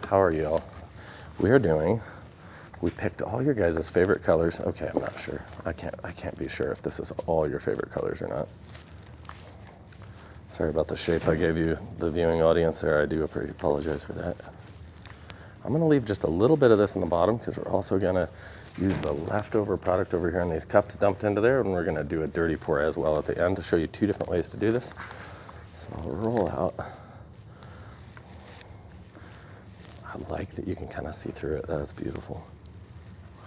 How are you all? We picked all your guys' favorite colors. Okay, I'm not sure. I can't be sure if this is all your favorite colors or not. Sorry about the shape I gave you, the viewing audience there. I do apologize for that. I'm gonna leave just a little bit of this in the bottom because we're also gonna use the leftover product over here in these cups dumped into there, and we're gonna do a dirty pour as well at the end to show you 2 different ways to do this. So I'll roll out. I like that you can kind of see through it. That's beautiful.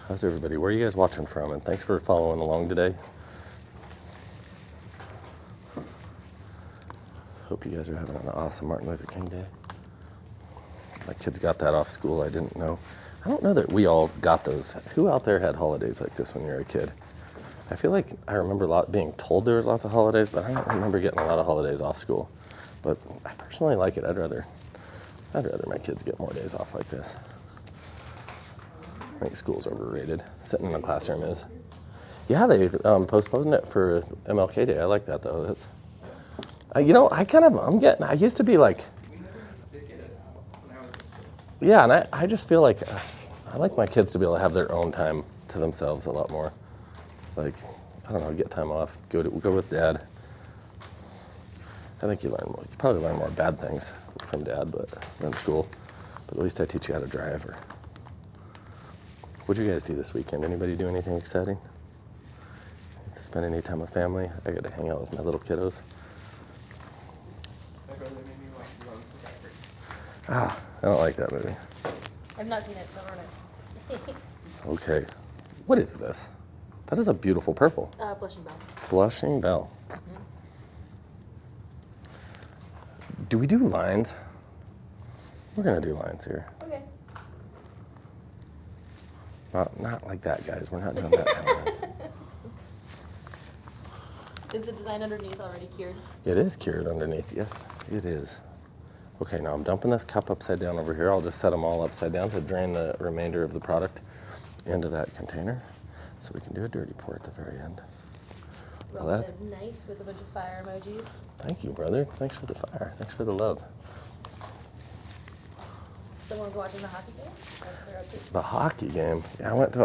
How's everybody? Where are you guys watching from? And thanks for following along today. Hope you guys are having an awesome Martin Luther King Day. My kids got that off school. I didn't know. I don't know that we all got those. Who out there had holidays like this when you were a kid? I feel like I remember being told there was lots of holidays, but I don't remember getting a lot of holidays off school. But I personally like it. I'd rather my kids get more days off like this. I think school's overrated. Sitting in the classroom is. Yeah, they postponed it for MLK Day. I like that though. That's. I used to be like. Yeah, and I just feel like I like my kids to be able to have their own time to themselves a lot more. Like, I don't know, get time off, go with dad. I think you probably learn more bad things from dad than school. But at least I teach you how to drive. What'd you guys do this weekend? Anybody do anything exciting? Spend any time with family? I got to hang out with my little kiddos. I don't like that movie. I've not seen it, don't run it. Okay. What is this? That is a beautiful purple. Blushing Bell. Blushing Bell. Mm-hmm. Do we do lines? We're going to do lines here. Okay. Not like that, guys. We're not doing that kind of lines. Is the design underneath already cured? It is cured underneath, yes. It is. Okay, now I'm dumping this cup upside down over here. I'll just set them all upside down to drain the remainder of the product into that container so we can do a dirty pour at the very end. Well, says nice with a bunch of fire emojis. Thank you, brother. Thanks for the fire. Thanks for the love. Someone's watching the hockey game? That's what they're up to. The hockey game? Yeah, I went to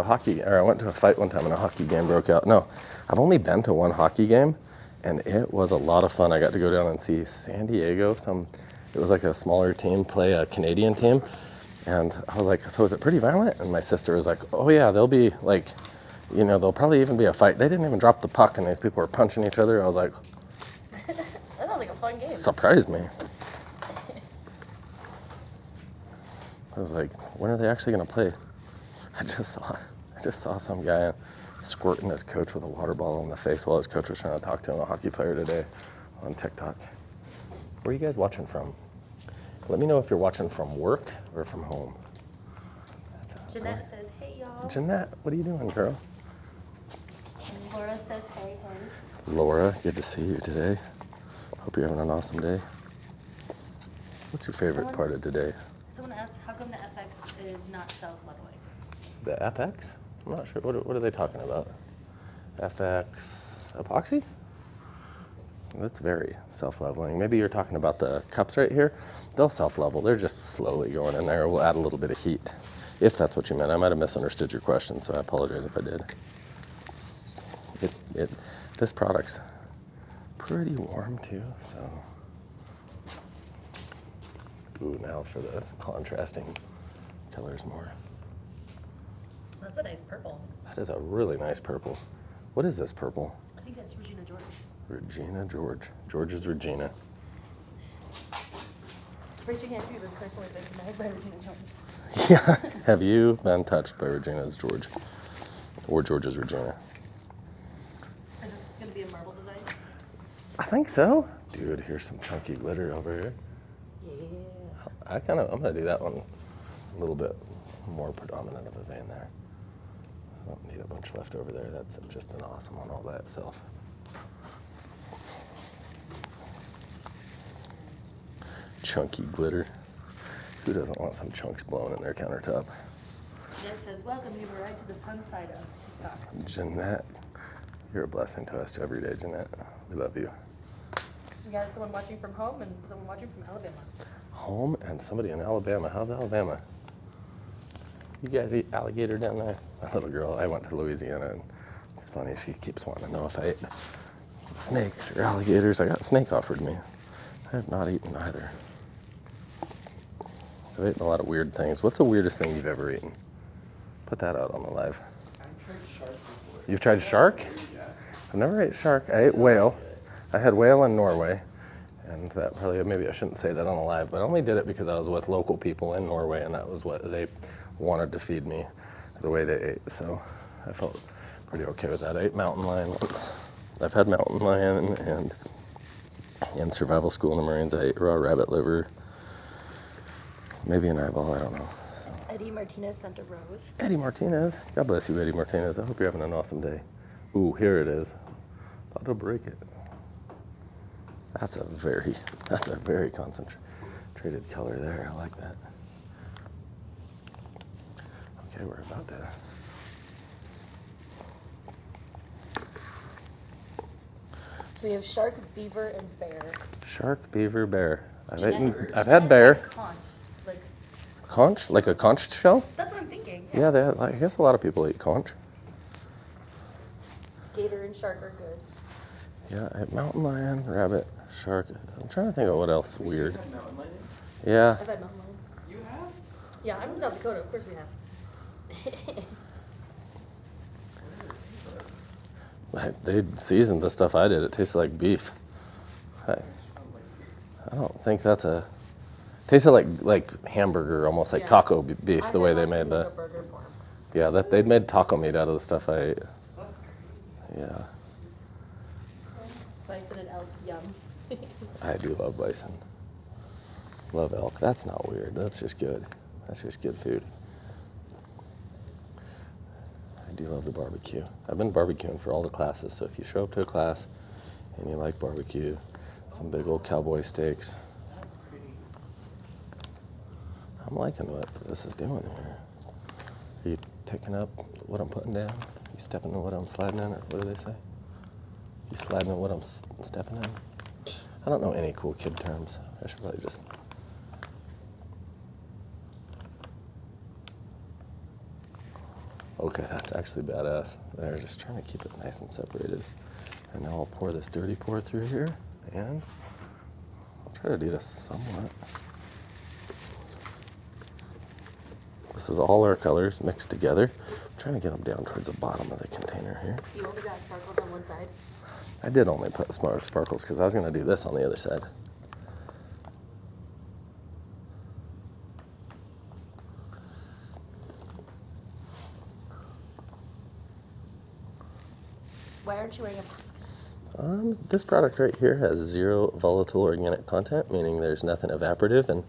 a fight one time and a hockey game broke out. No, I've only been to one hockey game and it was a lot of fun. I got to go down and see San Diego, it was like a smaller team play a Canadian team. And I was like, so is it pretty violent? And my sister was like, oh yeah, they'll be like, there'll probably even be a fight. They didn't even drop the puck and these people were punching each other. I was like, that sounds like a fun game. Surprised me. I was like, when are they actually gonna play? I just saw some guy squirting his coach with a water bottle in the face while his coach was trying to talk to him, a hockey player today on TikTok. Where are you guys watching from? Let me know if you're watching from work or from home. Jeanette says, hey y'all. Jeanette, what are you doing, girl? And Laura says, hey, hey. Laura, good to see you today. Hope you're having an awesome day. What's your favorite part of today? Someone asked, how come the FX is not self-leveling? The FX? I'm not sure. What are they talking about? FX epoxy? That's very self-leveling. Maybe you're talking about the cups right here. They'll self-level. They're just slowly going in there. We'll add a little bit of heat, if that's what you meant. I might have misunderstood your question, so I apologize if I did. This product's pretty warm too, so. Ooh, now for the contrasting colors more. That's a nice purple. That is a really nice purple. What is this purple? I think that's Regina George. Regina George. George is Regina. Raise your hand if you've been personally victimized by Regina George. Yeah. Have you been touched by Regina's George? Or George's Regina? Is this going to be a marble design? I think so. Dude, here's some chunky glitter over here. Yeah. I'm going to do that one a little bit more predominant of a vein there. I don't need a bunch left over there. That's just an awesome one all by itself. Chunky glitter. Who doesn't want some chunks blown in their countertop? Jeanette says, welcome, you were right to the fun side of TikTok. Jeanette, you're a blessing to us every day, Jeanette. We love you. We got someone watching from home and someone watching from Alabama. Home and somebody in Alabama. How's Alabama? You guys eat alligator down there? My little girl, I went to Louisiana, and it's funny, she keeps wanting to know if I ate snakes or alligators. I got snake offered me. I have not eaten either. I've eaten a lot of weird things. What's the weirdest thing you've ever eaten? Put that out on the live. I've tried shark before. You've tried shark? Yeah. I've never ate shark. I ate whale. I had whale in Norway. And that probably, maybe I shouldn't say that on the live, but I only did it because I was with local people in Norway, and that was what they wanted to feed me, the way they ate. So I felt pretty okay with that. I ate mountain lion once. I've had mountain lion, and in survival school in the Marines, I ate raw rabbit liver, maybe an eyeball, I don't know. So. Eddie Martinez sent a rose. Eddie Martinez. God bless you, Eddie Martinez. I hope you're having an awesome day. Ooh, here it is. About to break it. That's a very concentrated color there. I like that. Okay, we're about to. So we have shark, beaver, and bear. Shark, beaver, bear. I've Jeanette had bear. had conch. Like, Conch? Like a conch shell? that's what I'm thinking. Yeah, I guess a lot of people eat conch. Gator and shark are good. Yeah, I had mountain lion, rabbit, shark. I'm trying to think of what else weird. You had mountain lion? Yeah. I've had mountain lion. You have? Yeah, I'm from South Dakota. Of course we have. They seasoned the stuff I did. It tasted like beef. I don't think that's a. Tasted like hamburger, almost like Yeah. taco beef, the way they made that. that. A burger form. Yeah, that they'd made taco meat out of the stuff I ate. Yeah, Bison and elk, yum. I do love bison. Love elk. That's not weird. That's just good. That's just good food. I do love the barbecue. I've been barbecuing for all the classes, so if you show up to a class and you like barbecue, some big old cowboy steaks. That's pretty. I'm liking what this is doing here. Are you picking up what I'm putting down? You stepping in what I'm sliding in, or what do they say? You sliding in what I'm stepping in? I don't know any cool kid terms. I should probably just. Okay, that's actually badass. They're just trying to keep it nice and separated. And now I'll pour this dirty pour through here, and I'll try to do this somewhat. This is all our colors mixed together. I'm trying to get them down towards the bottom of the container here. You only got sparkles on one side. I did only put sparkles because I was going to do this on the other side. Why aren't you wearing a mask? This product right here has 0 volatile organic content, meaning there's nothing evaporative, and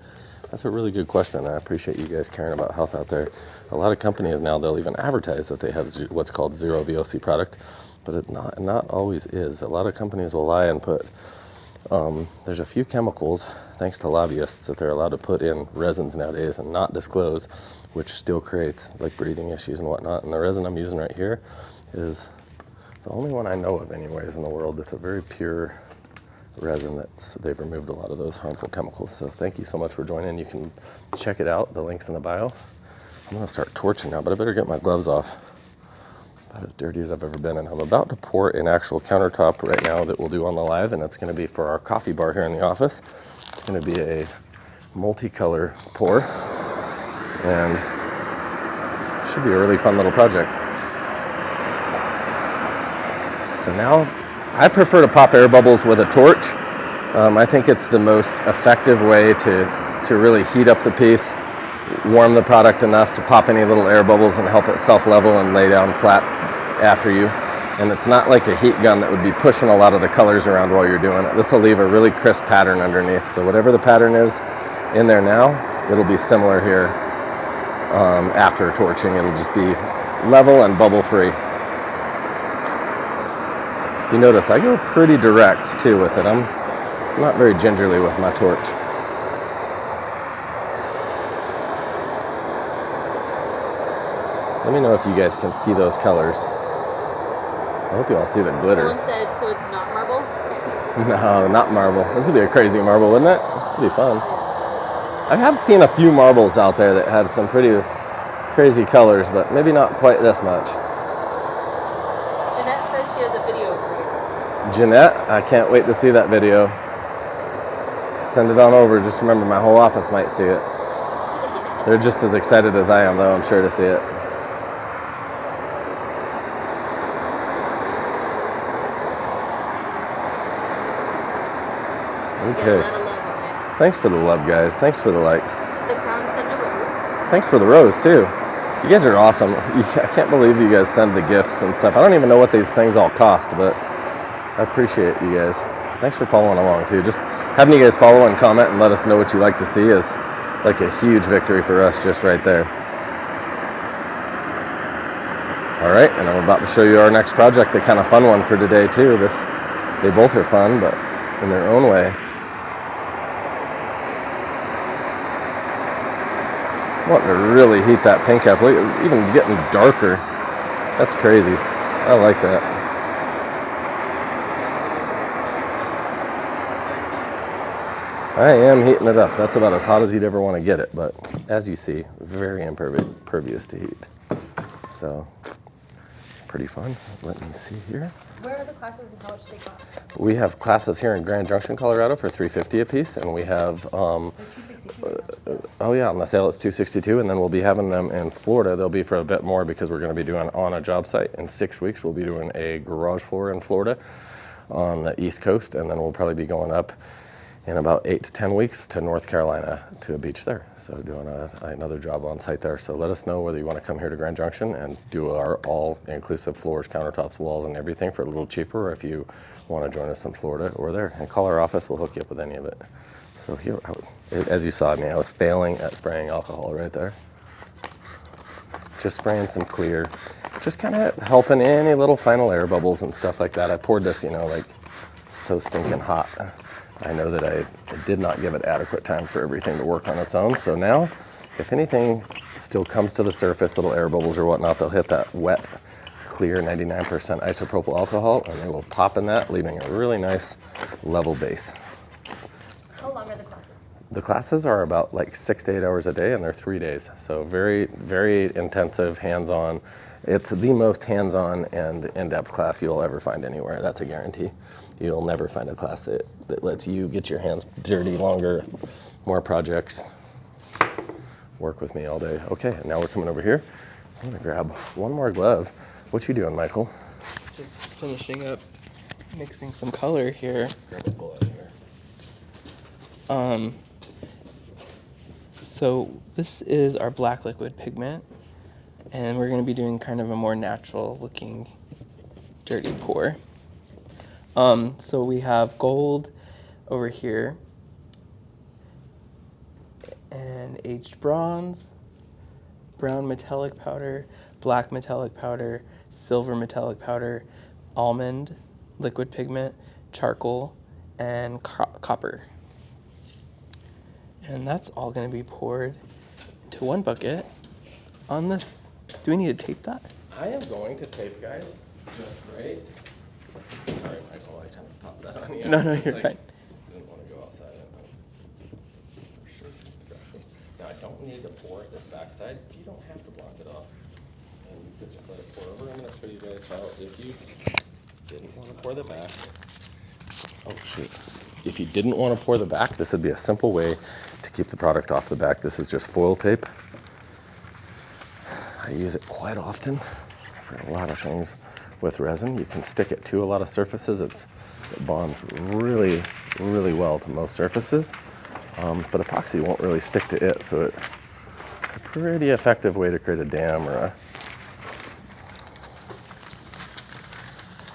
that's a really good question. I appreciate you guys caring about health out there. A lot of companies now, they'll even advertise that they have what's called 0 VOC product, but it not always is. A lot of companies will lie and put, there's a few chemicals, thanks to lobbyists, that they're allowed to put in resins nowadays and not disclose, which still creates like breathing issues and whatnot. And the resin I'm using right here is the only one I know of anyways in the world that's a very pure resin. They've removed a lot of those harmful chemicals. So thank you so much for joining. You can check it out. The link's in the bio. I'm gonna start torching now, but I better get my gloves off. About as dirty as I've ever been. And I'm about to pour an actual countertop right now that we'll do on the live, and it's gonna be for our coffee bar here in the office. It's gonna be a multicolor pour, and it should be a really fun little project. So now, I prefer to pop air bubbles with a torch. I think it's the most effective way to really heat up the piece, warm the product enough to pop any little air bubbles and help it self-level and lay down flat after you. And it's not like a heat gun that would be pushing a lot of the colors around while you're doing it. This will leave a really crisp pattern underneath. So whatever the pattern is in there now, it'll be similar here after torching. It'll just be level and bubble free. If you notice, I go pretty direct too with it. I'm not very gingerly with my torch. Let me know if you guys can see those colors. I hope you all see the glitter. Someone said, so it's not marble? No, not marble. This would be a crazy marble, wouldn't it? It'd be fun. I have seen a few marbles out there that had some pretty crazy colors, but maybe not quite this much. Jeanette says she has a video for you. Jeanette, I can't wait to see that video. Send it on over. Just remember, my whole office might see it. They're just as excited as I am, though, I'm sure, to see it. Okay. Get a lot of love on it. Thanks for the love, guys. Thanks for the likes. The crown sent a rose. Thanks for the rose, too. You guys are awesome. I can't believe you guys send the gifts and stuff. I don't even know what these things all cost, but I appreciate you guys. Thanks for following along, too. Just having you guys follow and comment and let us know what you like to see is like a huge victory for us just right there. All right, and I'm about to show you our next project, the kind of fun one for today, too. They both are fun, but in their own way. I want to really heat that pink up, even getting darker. That's crazy. I like that. I am heating it up. That's about as hot as you'd ever want to get it, but as you see, very impervious to heat. So, pretty fun. Let me see here. Where are the classes and how much they cost? We have classes here in Grand Junction, Colorado for $350 a piece, and we have They're $262 right now, so. oh yeah, on the sale it's $262, and then we'll be having them in Florida. They'll be for a bit more because we're going to be doing on a job site in 6 weeks. We'll be doing a garage floor in Florida on the East Coast, and then we'll probably be going up in about 8 to 10 weeks to North Carolina to a beach there. So doing another job on site there. So let us know whether you want to come here to Grand Junction and do our all-inclusive floors, countertops, walls, and everything for a little cheaper, or if you want to join us in Florida or there. And call our office, we'll hook you up with any of it. So here, as you saw me, I was failing at spraying alcohol right there. Just spraying some clear, just kind of helping any little final air bubbles and stuff like that. I poured this, like so stinking hot. I know that I did not give it adequate time for everything to work on its own. So now, if anything still comes to the surface, little air bubbles or whatnot, they'll hit that wet, clear 99% isopropyl alcohol, and they will pop in that, leaving a really nice level base. How long are the classes? The classes are about like 6 to 8 hours a day, and they're 3 days. So very, very intensive, hands-on. It's the most hands-on and in-depth class you'll ever find anywhere. That's a guarantee. You'll never find a class that lets you get your hands dirty longer, more projects, work with me all day. Okay, and now we're coming over here. I'm gonna grab one more glove. What you doing, Michael? Just finishing up mixing some color here. Grab a bullet here. So this is our black liquid pigment, and we're going to be doing kind of a more natural looking dirty pour. So we have gold over here, and aged bronze, brown metallic powder, black metallic powder, silver metallic powder, almond liquid pigment, charcoal, and copper. And that's all going to be poured into one bucket on this. Do we need to tape that? I am going to tape, guys, just right. Sorry, Michael, I kind of popped that on you. No, Just you're fine. Didn't want to go outside. Now, I don't need to pour it this backside. You don't have to block it off. And you could just let it pour over. I'm going to show you guys how, if you didn't want to pour the back. Oh, shoot. If you didn't want to pour the back, this would be a simple way to keep the product off the back. This is just foil tape. I use it quite often for a lot of things with resin. You can stick it to a lot of surfaces. It bonds really, really well to most surfaces, but epoxy won't really stick to it, so it's a pretty effective way to create a dam or a...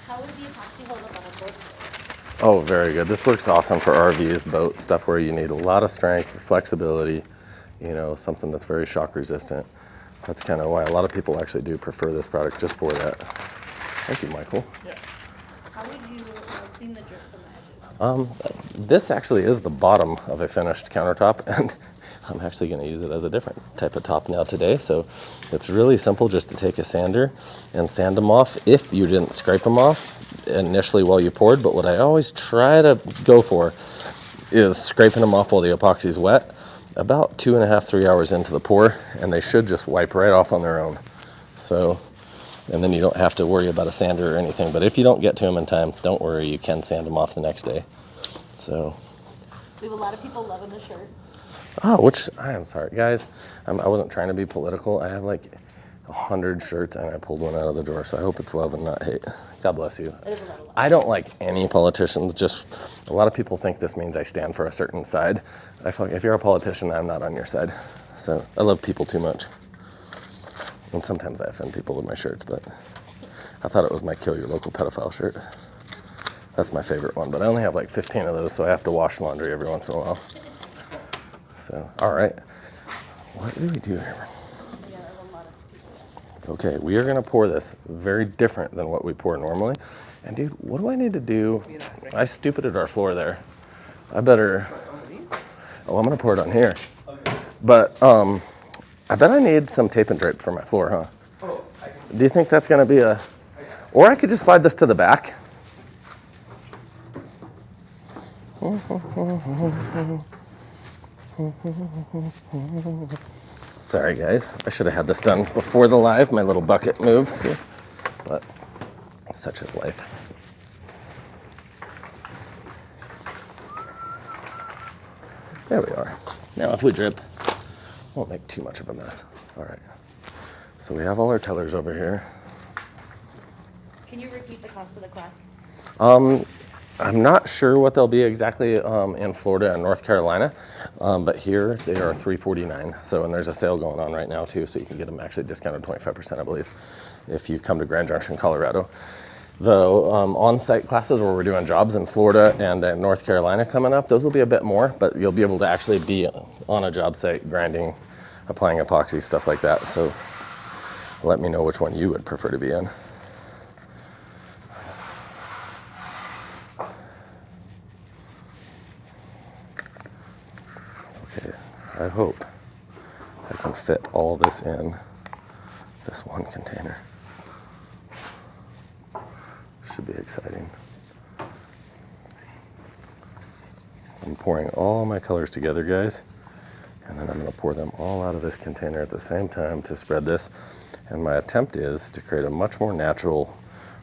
How would the epoxy hold up on a boat? Oh, very good. This works awesome for RVs, boats, stuff where you need a lot of strength, flexibility, something that's very shock resistant. That's kind of why a lot of people actually do prefer this product just for that. Thank you, Michael. Yeah. How would you clean the drip from the edges? This actually is the bottom of a finished countertop, and I'm actually going to use it as a different type of top now today. So it's really simple just to take a sander and sand them off if you didn't scrape them off initially while you poured. But what I always try to go for is scraping them off while the epoxy is wet, about 2.5, 3 hours into the pour, and they should just wipe right off on their own. So, and then you don't have to worry about a sander or anything. But if you don't get to them in time, don't worry, you can sand them off the next day. So. We have a lot of people loving the shirt. Oh, which, I am sorry, guys. I wasn't trying to be political. I have like 100 shirts and I pulled one out of the drawer, so I hope it's love and not hate. God bless you. It is a lot of love. I don't like any politicians. Just a lot of people think this means I stand for a certain side. I feel like if you're a politician, I'm not on your side. So I love people too much. And sometimes I offend people with my shirts, but I thought it was my kill your local pedophile shirt. That's my favorite one, but I only have like 15 of those, so I have to wash laundry every once in a while. So, all right. What do we do here? Yeah, there's a lot of people. Okay, we are gonna pour this very different than what we pour normally. And dude, what do I need to do? I stupided our floor there. I better, oh, I'm gonna pour it on here. But I bet I need some tape and drape for my floor, huh? Do you think that's gonna be or I could just slide this to the back. Sorry guys, I should have had this done before the live. My little bucket moves here, but such is life. There we are. Now if we drip, won't make too much of a mess. All right, so we have all our tellers over here. Can you repeat the cost of the class? I'm not sure what they'll be exactly in Florida and North Carolina, but here they are $349. So, and there's a sale going on right now too, so you can get them actually discounted 25%, I believe, if you come to Grand Junction, Colorado. The on-site classes where we're doing jobs in Florida and North Carolina coming up, those will be a bit more, but you'll be able to actually be on a job site grinding, applying epoxy, stuff like that. So let me know which one you would prefer to be in. I hope I can fit all this in this one container. Should be exciting. I'm pouring all my colors together, guys, and then I'm going to pour them all out of this container at the same time to spread this. And my attempt is to create a much more natural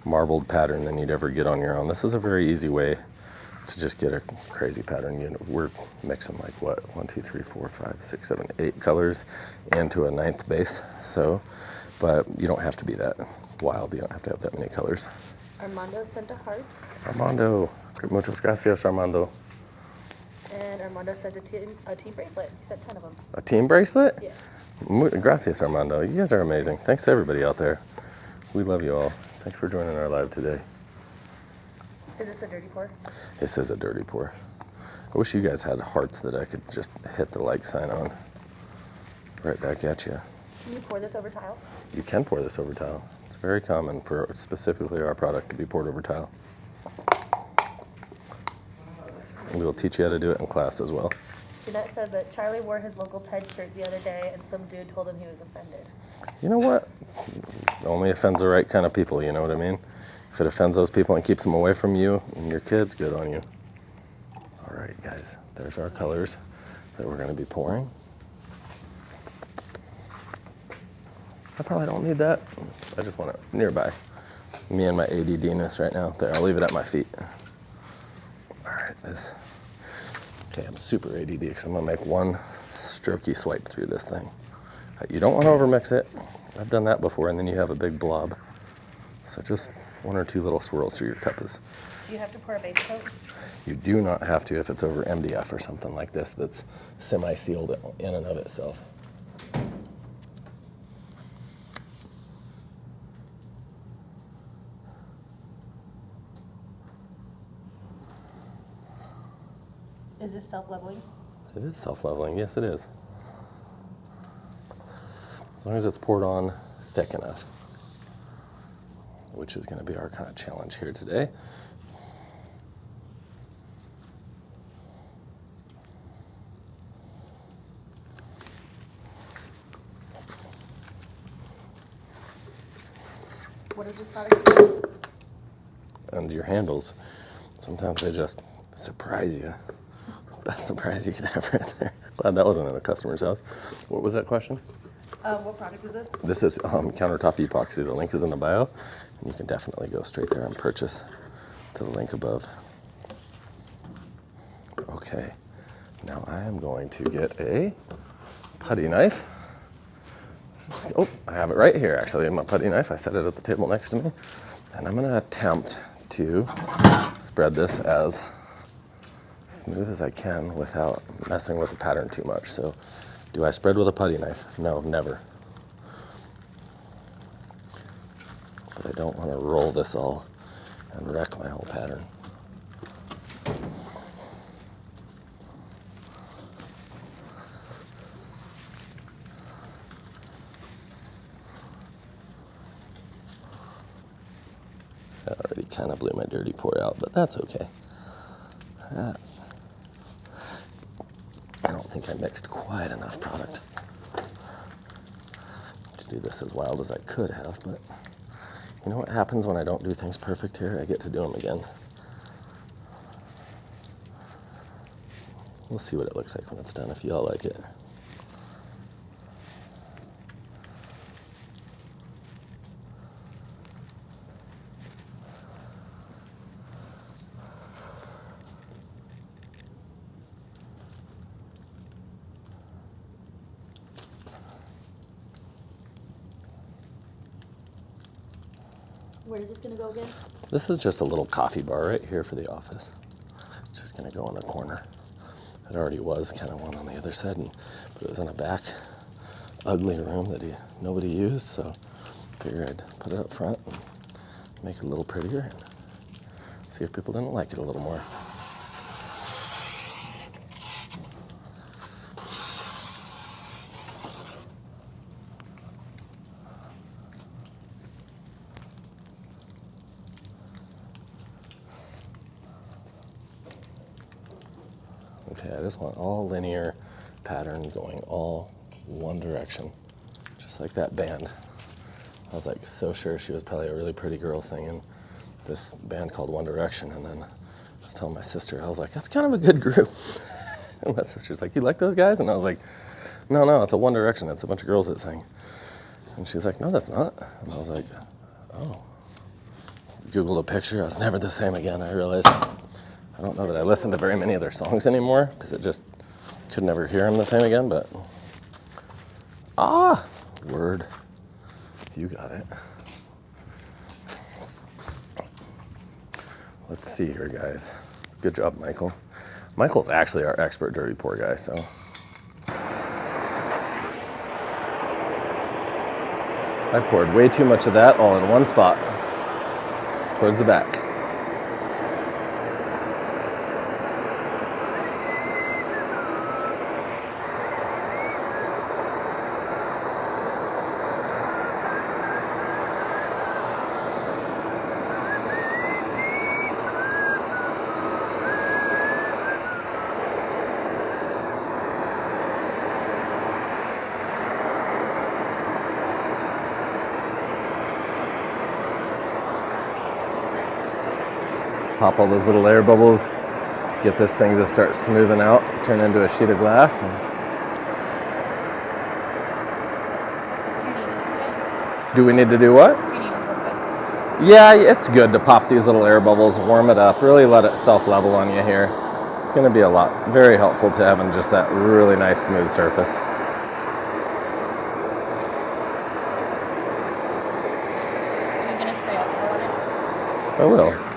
marbled pattern than you'd ever get on your own. This is a very easy way to just get a crazy pattern. You know, we're mixing like what, 1, 2, 3, 4, 5, 6, 7, 8 colors into a 9th base. So, but you don't have to be that wild. You don't have to have that many colors. Armando sent a heart. Armando, muchas gracias, Armando. And Armando sent a team bracelet. He sent 10 of them. A team bracelet? Yeah. Gracias, Armando. You guys are amazing. Thanks to everybody out there. We love you all. Thanks for joining our live today. Is this a dirty pour? This is a dirty pour. I wish you guys had hearts that I could just hit the like sign on. Right back at you. Can you pour this over tile? You can pour this over tile. It's very common for specifically our product to be poured over tile. We will teach you how to do it in class as well. Jeanette said that Charlie wore his local ped shirt the other day and some dude told him he was offended. You know what? It only offends the right kind of people, you know what I mean? If it offends those people and keeps them away from you and your kids, good on you. All right, guys, there's our colors that we're going to be pouring. I probably don't need that. I just want it nearby. Me and my ADD-ness right now. There, I'll leave it at my feet. All right, this. Okay, I'm super ADD because I'm going to make one strokey swipe through this thing. You don't want to overmix it. I've done that before, and then you have a big blob. So just 1 or 2 little swirls through your cup is. Do you have to pour a base coat? You do not have to if it's over MDF or something like this that's semi-sealed in and of itself. Is this self-leveling? It is self-leveling, yes it is. As long as it's poured on thick enough, which is going to be our kind of challenge here today. What is this product do? And your handles, sometimes they just surprise you. Best surprise you could have right there. Glad that wasn't in a customer's house. What was that question? What product is this? This is Countertop Epoxy. The link is in the bio, and you can definitely go straight there and purchase to the link above. Okay, now I am going to get a putty knife. Oh, I have it right here, actually, my putty knife. I set it at the table next to me, and I'm gonna attempt to spread this as smooth as I can without messing with the pattern too much. So, do I spread with a putty knife? No, never. But I don't want to roll this all and wreck my whole pattern. I already kind of blew my dirty pour out, but that's okay. I don't think I mixed quite enough product to do this as wild as I could have, but you know what happens when I don't do things perfect here? I get to do them again. We'll see what it looks like when it's done, if y'all like it. Where is this gonna go again? This is just a little coffee bar right here for the office. It's just gonna go in the corner. It already was kind of one on the other side, but it was in a back ugly room that nobody used, so I figured I'd put it up front and make it a little prettier and see if people didn't like it a little more. Okay, I just want all linear pattern going all one direction, just like that band. I was like so sure she was probably a really pretty girl singing this band called One Direction, and then I was telling my sister, I was like, that's kind of a good group. And my sister's like, you like those guys? And I was like, no, it's a One Direction. It's a bunch of girls that sing. And she's like, no, that's not. And I was like, oh. Googled a picture. I was never the same again. I realized I don't know that I listen to very many of their songs anymore because it just could never hear them the same again, but word. You got it. Let's see here, guys. Good job, Michael. Michael's actually our expert dirty pour guy, so. I poured way too much of that all in one spot, towards the back. Pop all those little air bubbles, get this thing to start smoothing out, turn into a sheet of glass. Do we need to do what? Yeah, it's good to pop these little air bubbles, warm it up, really let it self-level on you here. It's going to be very helpful to having just that really nice smooth surface. Are you gonna spray alcohol on it? I will.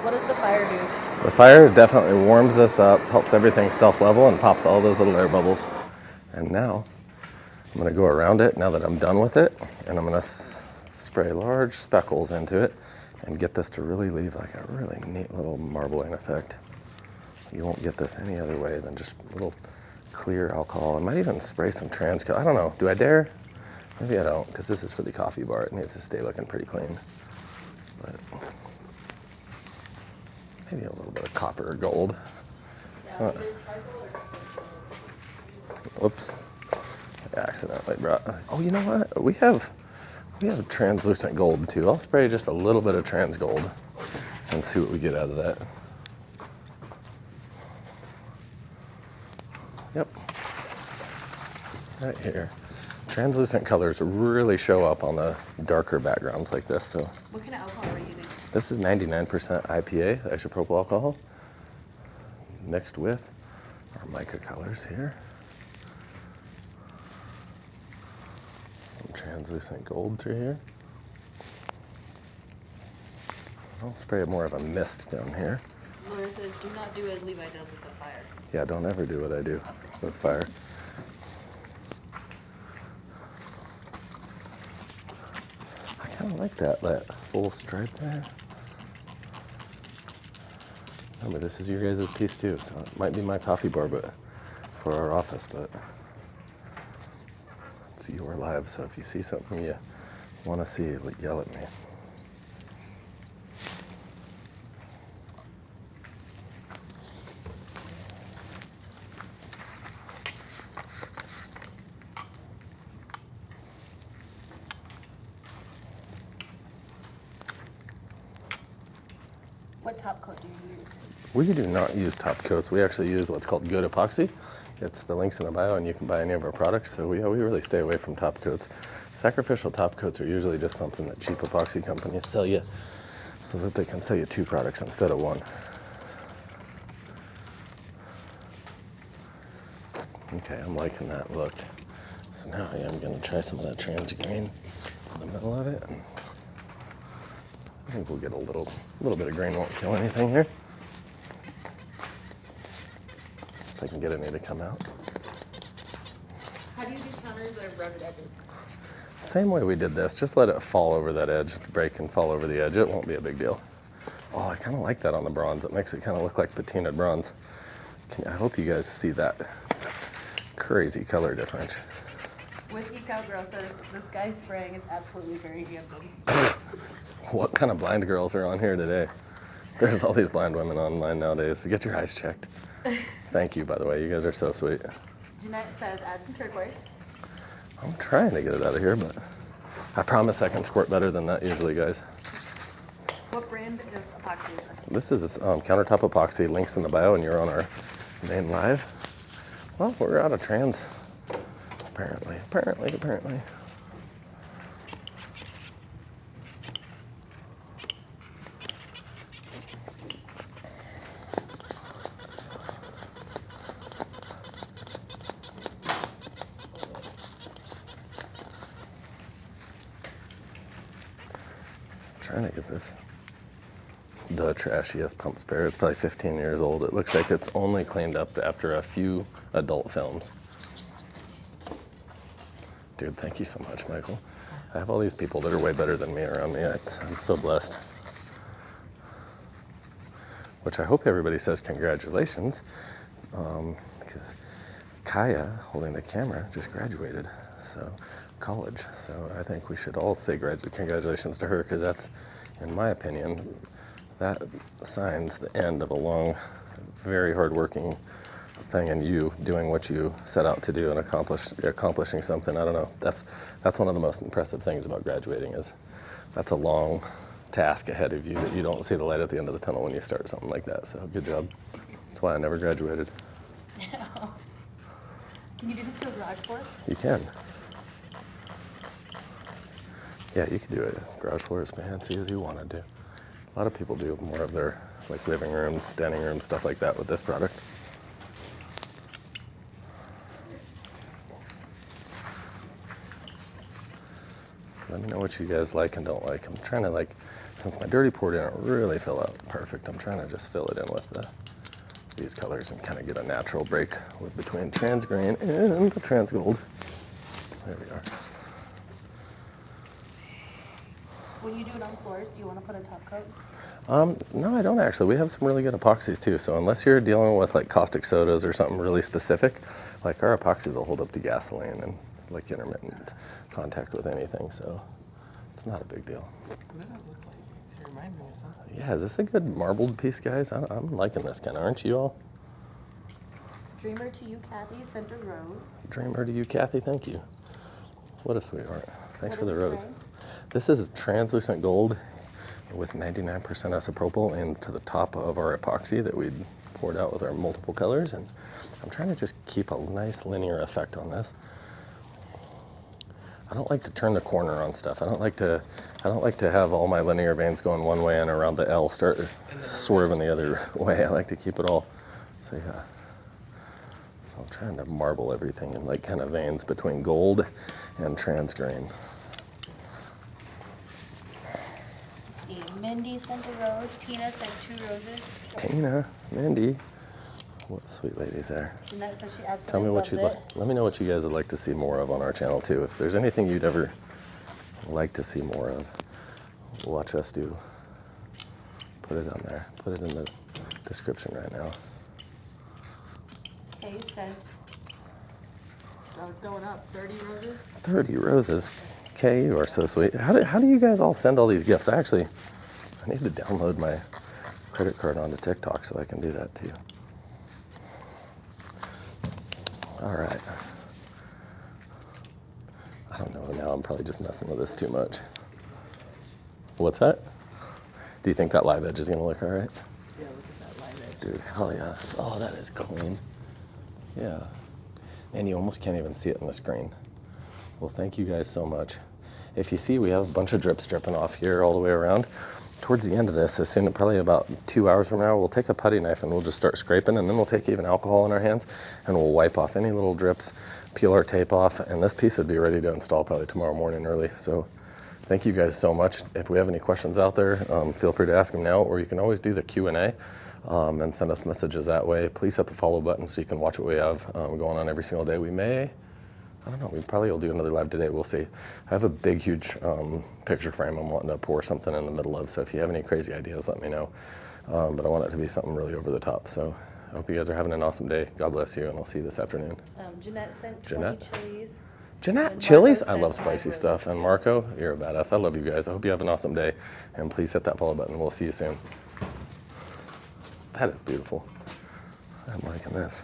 What does the fire do? The fire definitely warms this up, helps everything self-level, and pops all those little air bubbles. And now I'm going to go around it now that I'm done with it, and I'm going to spray large speckles into it and get this to really leave like a really neat little marbling effect. You won't get this any other way than just little clear alcohol. I might even spray some trans color. I don't know. Do I dare? Maybe I don't, because this is for the coffee bar. It needs to stay looking pretty clean. But maybe a little bit of copper or gold. It's not, whoops. I accidentally brought. Oh, you know what? We have translucent gold too. I'll spray just a little bit of trans gold and see what we get out of that. Yep. Right here. Translucent colors really show up on the darker backgrounds like this. So What kind of alcohol are you using? this is 99% IPA, isopropyl alcohol, mixed with our mica colors here. Some translucent gold through here. I'll spray more of a mist down here. Laura says, do not do as Levi does with the fire. Yeah, don't ever do what I do with fire. I kind of like that full stripe there. Remember, this is your guys' piece too, so it might be my coffee bar, but for our office, but it's your live, so if you see something you want to see, yell at me. What top coat do you use? We do not use top coats. We actually use what's called good epoxy. It's the links in the bio, and you can buy any of our products. So we really stay away from top coats. Sacrificial top coats are usually just something that cheap epoxy companies sell you so that they can sell you 2 products instead of 1. Okay, I'm liking that look. So now I am going to try some of that trans green in the middle of it. I think we'll get a little bit of green won't kill anything here. If I can get any to come out. How do you do counters or rounded edges? Same way we did this, just let it fall over that edge, break and fall over the edge. It won't be a big deal. Oh, I kind of like that on the bronze. It makes it kind of look like patinaed bronze. I hope you guys see that crazy color difference. Whiskey Cowgirl says, this guy spraying is absolutely very handsome. What kind of blind girls are on here today? There's all these blind women online nowadays. Get your eyes checked. Thank you, by the way. You guys are so sweet. Jeanette says, add some turquoise. I'm trying to get it out of here, but I promise I can squirt better than that usually, guys. What brand of epoxy is this? This is Countertop Epoxy. Links in the bio, and you're on our main live. Well, we're out of trans, apparently. Trying to get this. The trashiest pump spare. It's probably 15 years old. It looks like it's only cleaned up after a few adult films. Dude, thank you so much, Michael. I have all these people that are way better than me around me. I'm so blessed. Which I hope everybody says congratulations, because Kaya, holding the camera, just graduated, so college. So I think we should all say congratulations to her, because that's, in my opinion, that signs the end of a long, very hard-working thing, and you doing what you set out to do and accomplishing something. I don't know. That's one of the most impressive things about graduating is that's a long task ahead of you that you don't see the light at the end of the tunnel when you start something like that. So good job. That's why I never graduated. Can you do this to a garage floor? You can. Yeah, you can do it. Garage floor as fancy as you want to do. A lot of people do more of their like living rooms, dining rooms, stuff like that with this product. Let me know what you guys like and don't like. I'm trying to since my dirty pour didn't really fill out perfect, I'm trying to just fill it in with these colors and kind of get a natural break between trans green and the trans gold. There we are. When you do it on floors, do you want to put a top coat? No, I don't actually. We have some really good epoxies too. So unless you're dealing with like caustic sodas or something really specific, like our epoxies will hold up to gasoline and like intermittent contact with anything. So it's not a big deal. What does that look like? It reminds me of something. Yeah, is this a good marbled piece, guys? I'm liking this kind of, aren't you all? Dreamer to you, Kathy. Sent a rose. Dreamer to you, Kathy. Thank you. What a sweetheart. Thanks What for the is rose. red? This is translucent gold with 99% isopropyl into the top of our epoxy that we'd poured out with our multiple colors. And I'm trying to just keep a nice linear effect on this. I don't like to turn the corner on stuff. I don't like to have all my linear veins going one way and around the L start swerving the other way. I like to keep it all. So yeah. So I'm trying to marble everything in like kind of veins between gold and trans grain. Let's see. Mindy sent a rose. Tina sent 2 roses. Tina, Mindy, what sweet ladies there. Jeanette says she absolutely Tell me what loves you'd it. like. Let me know what you guys would like to see more of on our channel too. If there's anything you'd ever like to see more of, watch us do. Put it on there. Put it in the description right now. Kay sent. Oh, it's going up. 30 roses. 30 roses. Kay, you are so sweet. How do you guys all send all these gifts? I need to download my credit card onto TikTok so I can do that too. All right. I don't know now. I'm probably just messing with this too much. What's that? Do you think that live edge is going to look all right? Yeah, look at that line edge. Dude, hell yeah. Oh, that is clean. Yeah. And you almost can't even see it on the screen. Well, thank you guys so much. If you see, we have a bunch of drips dripping off here all the way around. Towards the end of this, as soon, probably about 2 hours from now, we'll take a putty knife and we'll just start scraping, and then we'll take even alcohol in our hands and we'll wipe off any little drips, peel our tape off, and this piece would be ready to install probably tomorrow morning early. So thank you guys so much. If we have any questions out there, feel free to ask them now, or you can always do the Q&A and send us messages that way. Please hit the follow button so you can watch what we have going on every single day. We may, I don't know, we probably will do another live today, we'll see. I have a big, huge picture frame I'm wanting to pour something in the middle of, so if you have any crazy ideas, let me know. But I want it to be something really over the top. So I hope you guys are having an awesome day. God bless you, and I'll see you this afternoon. Jeanette sent 20 Jeanette? chilies. Jeanette, And chilies? Marco I love sent spicy 5 stuff. roses, And too. Marco, you're a badass. I love you guys. I hope you have an awesome day, and please hit that follow button. We'll see you soon. That is beautiful. I'm liking this.